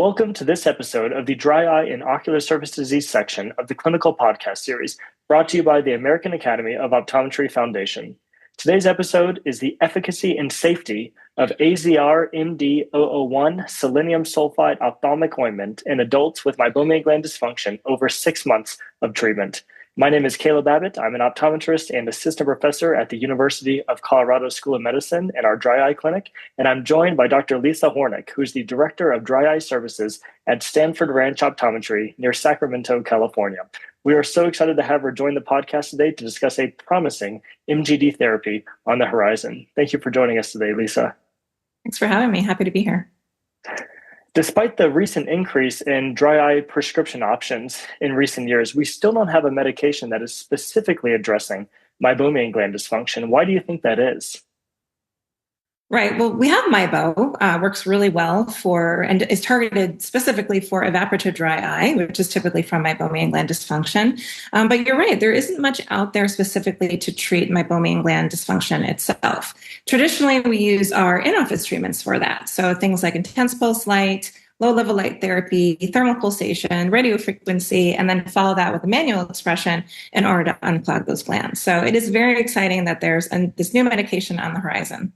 Welcome to this episode of the Dry Eye and Ocular Surface Disease section of the Clinical Podcast Series, brought to you by the American Academy of Optometry Foundation. Today's episode is the efficacy and safety of AZR-MD-001 selenium sulfide ophthalmic ointment in adults with meibomian gland dysfunction over 6 months of treatment. My name is Kaleb Abbott. I'm an optometrist and assistant professor at the University of Colorado School of Medicine in our dry eye clinic, and I'm joined by Dr. Lisa Hornick, who's the director of dry eye services at Stanford Ranch Optometry near Sacramento, California. We are so excited to have her join the podcast today to discuss a promising MGD therapy on the horizon. Thank you for joining us today, Lisa. Thanks for having me. Happy to be here. Despite the recent increase in dry eye prescription options in recent years, we still don't have a medication that is specifically addressing meibomian gland dysfunction. Why do you think that is? Right. Well, we have MIBO, works really well for, and is targeted specifically for evaporative dry eye, which is typically from meibomian gland dysfunction. But you're right, there isn't much out there specifically to treat meibomian gland dysfunction itself. Traditionally, we use our in-office treatments for that. So things like intense pulse light, low-level light therapy, thermal pulsation, radio frequency, and then follow that with a manual expression in order to unclog those glands. So it is very exciting that there's this new medication on the horizon.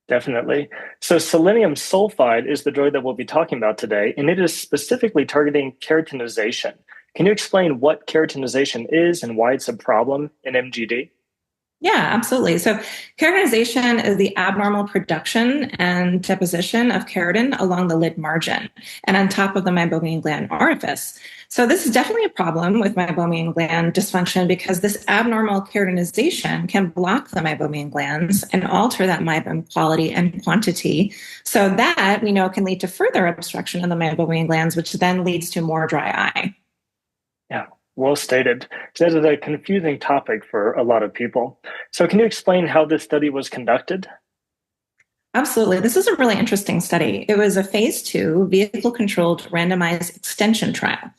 Definitely. So selenium sulfide is the drug that we'll be talking about today, and it is specifically targeting keratinization. Can you explain what keratinization is and why it's a problem in MGD? Yeah, absolutely. So keratinization is the abnormal production and deposition of keratin along the lid margin and on top of the meibomian gland orifice. So this is definitely a problem with meibomian gland dysfunction because this abnormal keratinization can block the meibomian glands and alter that meibum quality and quantity. So that we know can lead to further obstruction of the meibomian glands, which then leads to more dry eye. Yeah. Well stated. So this is a confusing topic for a lot of people. So can you explain how this study was conducted? Absolutely. This is a really interesting study. It was a phase 2 vehicle-controlled randomized extension trial.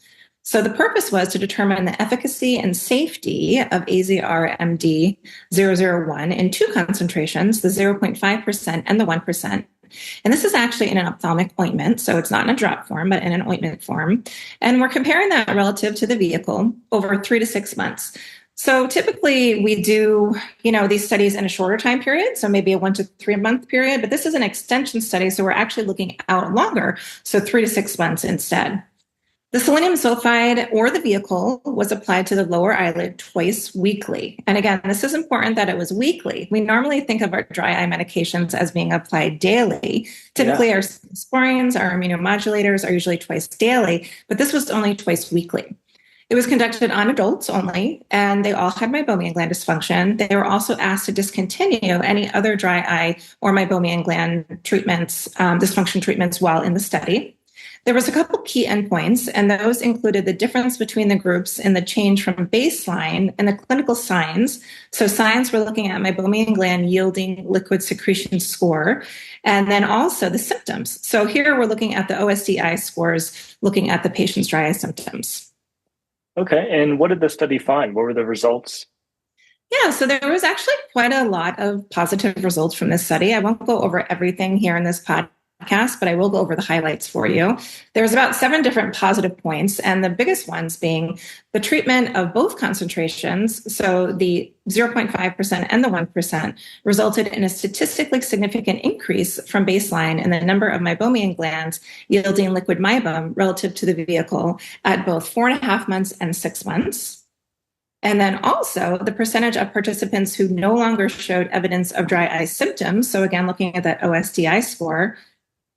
So the purpose was to determine the efficacy and safety of AZR-MD-001 in two concentrations, the 0.5% and the 1%. And this is actually in an ophthalmic ointment, so it's not in a drop form, but in an ointment form. And we're comparing that relative to the vehicle over 3 to 6 months. So typically we do, these studies in a shorter time period, so maybe a 1 to 3 month period, but this is an extension study, so we're actually looking out longer, so 3 to 6 months instead. The selenium sulfide or the vehicle was applied to the lower eyelid twice weekly. And again, this is important that it was weekly. We normally think of our dry eye medications as being applied daily. Typically, our sporians, our immunomodulators are usually twice daily, but this was only twice weekly. It was conducted on adults only, and they all had meibomian gland dysfunction. They were also asked to discontinue any other dry eye or meibomian gland treatments, dysfunction treatments while in the study. There was a couple key endpoints, and those included the difference between the groups in the change from baseline and the clinical signs. So signs, we're looking at meibomian gland yielding liquid secretion score, and then also the symptoms. So here we're looking at the OSDI scores, looking at the patient's dry eye symptoms. Okay, and what did the study find? What were the results? Yeah, so there was actually quite a lot of positive results from this study. I won't go over everything here in this podcast, but I will go over the highlights for you. There was about 7 different positive points, and the biggest ones being the treatment of both concentrations, so the 0.5% and the 1%, resulted in a statistically significant increase from baseline in the number of meibomian glands yielding liquid meibum relative to the vehicle at both 4.5 months and 6 months. And then also the percentage of participants who no longer showed evidence of dry eye symptoms, so again, looking at that OSDI score,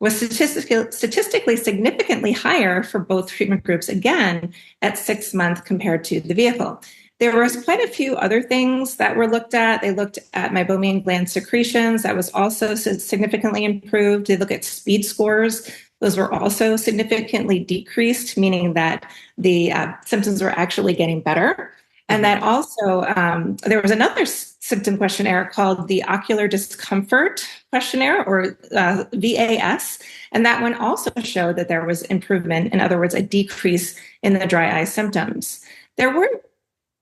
was statistically significantly higher for both treatment groups, again, at 6 months compared to the vehicle. There was quite a few other things that were looked at. They looked at meibomian gland secretions. That was also significantly improved. They looked at speed scores. Those were also significantly decreased, meaning that the symptoms were actually getting better. And that also, there was another symptom questionnaire called the Ocular Discomfort Questionnaire, or VAS. And that one also showed that there was improvement, in other words, a decrease in the dry eye symptoms. There were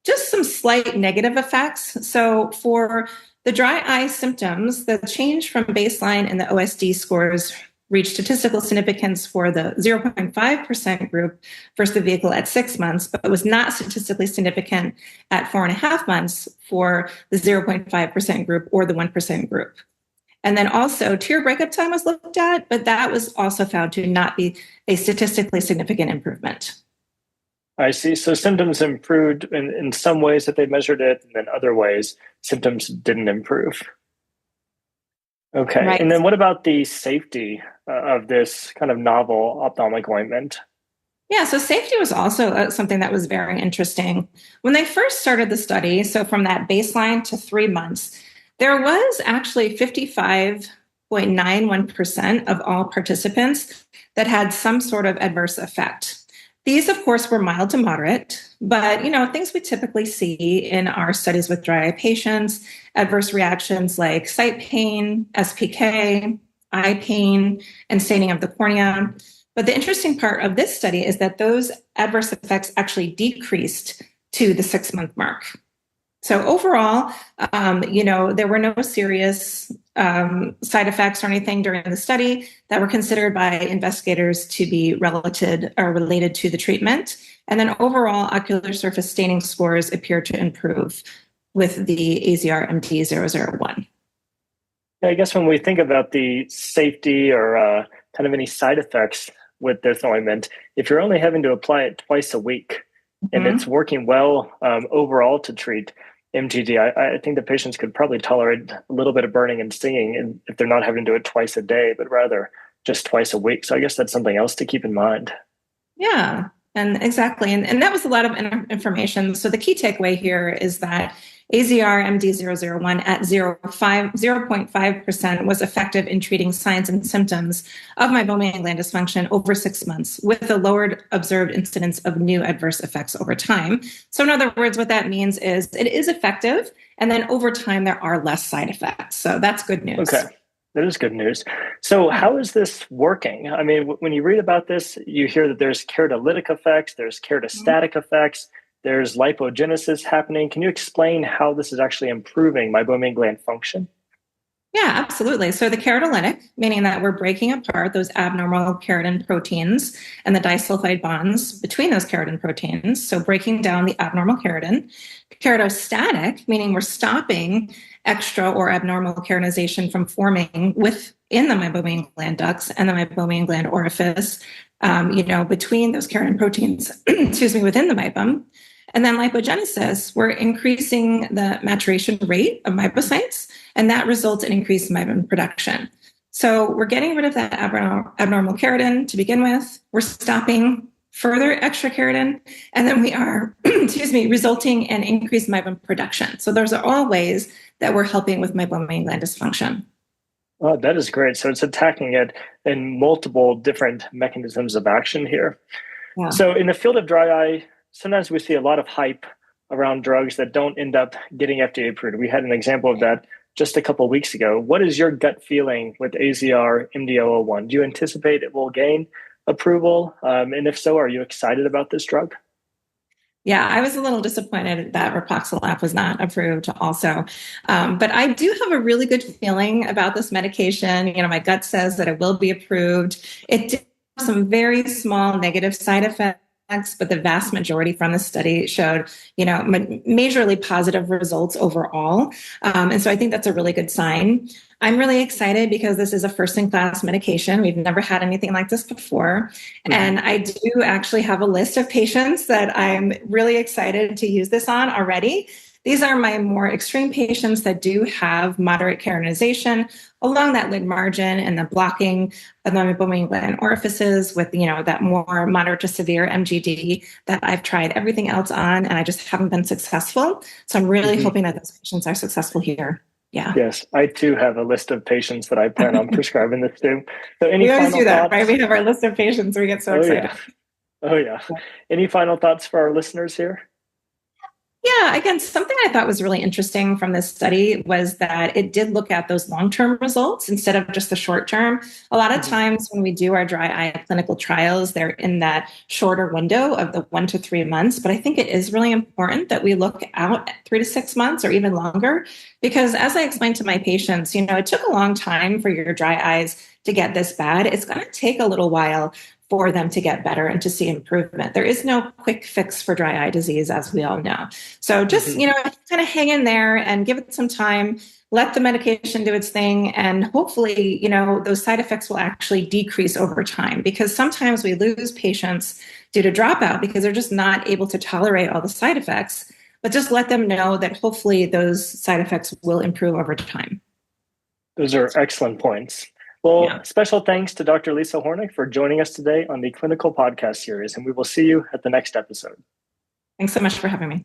just some slight negative effects. So for the dry eye symptoms, the change from baseline in the OSD scores reached statistical significance for the 0.5% group versus the vehicle at 6 months, but was not statistically significant at 4.5 months for the 0.5% group or the 1% group. And then also tear breakup time was looked at, but that was also found to not be a statistically significant improvement. I see. So symptoms improved in some ways that they measured it, and then other ways symptoms didn't improve. Okay. Right. And then what about the safety of this kind of novel ophthalmic ointment? Yeah, so safety was also something that was very interesting. When they first started the study, so from that baseline to 3 months, there was actually 55.91% of all participants that had some sort of adverse effect. These, of course, were mild to moderate, but things we typically see in our studies with dry eye patients, adverse reactions like sight pain, SPK, eye pain, and staining of the cornea. But the interesting part of this study is that those adverse effects actually decreased to the 6-month mark. So overall, there were no serious side effects or anything during the study that were considered by investigators to be related to the treatment. And then overall, ocular surface staining scores appear to improve with the AZR-MD-001. I guess when we think about the safety or kind of any side effects with this ointment, if you're only having to apply it twice a week and it's working well overall to treat MGD, I think the patients could probably tolerate a little bit of burning and stinging, and if they're not having to do it twice a day, but rather just twice a week. So I guess that's something else to keep in mind. Yeah, and exactly. And that was a lot of information. So the key takeaway here is that AZR-MD-001 at 0.5% was effective in treating signs and symptoms of meibomian gland dysfunction over 6 months with a lowered observed incidence of new adverse effects over time. So in other words, what that means is it is effective, and then over time there are less side effects. So that's good news. Okay. That is good news. So how is this working? I mean, when you read about this, you hear that there's keratolytic effects, there's keratostatic effects, there's lipogenesis happening. Can you explain how this is actually improving meibomian gland function? Yeah, absolutely. So the keratolytic, meaning that we're breaking apart those abnormal keratin proteins and the disulfide bonds between those keratin proteins. So breaking down the abnormal keratin. Keratostatic, meaning we're stopping extra or abnormal keratinization from forming within the meibomian gland ducts and the meibomian gland orifice, between those keratin proteins, within the meibum. And then lipogenesis, we're increasing the maturation rate of meibocytes, and that results in increased meibum production. So we're getting rid of that abnormal keratin to begin with. We're stopping further extra keratin, and then we are, resulting in increased meibum production. So those are all ways that we're helping with meibomian gland dysfunction. Oh, that is great. So it's attacking it in multiple different mechanisms of action here. Yeah. So in the field of dry eye, sometimes we see a lot of hype around drugs that don't end up getting FDA approved. We had an example of that just a couple of weeks ago. What is your gut feeling with AZR-MD-001? Do you anticipate it will gain approval? And if so, are you excited about this drug? Yeah, I was a little disappointed that Reproxalap was not approved also. But I do have a really good feeling about this medication. My gut says that it will be approved. It did have some very small negative side effects, but the vast majority from the study showed, majorly positive results overall. And so I think that's a really good sign. I'm really excited because this is a first-in-class medication. We've never had anything like this before. Mm-hmm. And I do actually have a list of patients that I'm really excited to use this on already. These are my more extreme patients that do have moderate keratinization along that lid margin and the blocking of the meibomian gland orifices with, that more moderate to severe MGD that I've tried everything else on, and I just haven't been successful. So I'm really hoping that those patients are successful here. Yeah. Yes, I too have a list of patients that I plan on prescribing this to. So any we always final do that, thoughts? Right? We have our list of patients. We get so excited. Oh, yeah. Any final thoughts for our listeners here? Yeah, again, something I thought was really interesting from this study was that it did look at those long-term results instead of just the short-term. A lot of times when we do our dry eye clinical trials, they're in that shorter window of the 1 to 3 months. But I think it is really important that we look out at 3 to 6 months or even longer, because as I explained to my patients, it took a long time for your dry eyes to get this bad, it's going to take a little while for them to get better and to see improvement. There is no quick fix for dry eye disease, as we all know. So just, kind of hang in there and give it some time, let the medication do its thing. And hopefully, those side effects will actually decrease over time, because sometimes we lose patients due to dropout because they're just not able to tolerate all the side effects. But just let them know that hopefully those side effects will improve over time. Those are excellent points. Well, Special thanks to Dr. Lisa Hornick for joining us today on the Clinical Podcast Series, and we will see you at the next episode. Thanks so much for having me.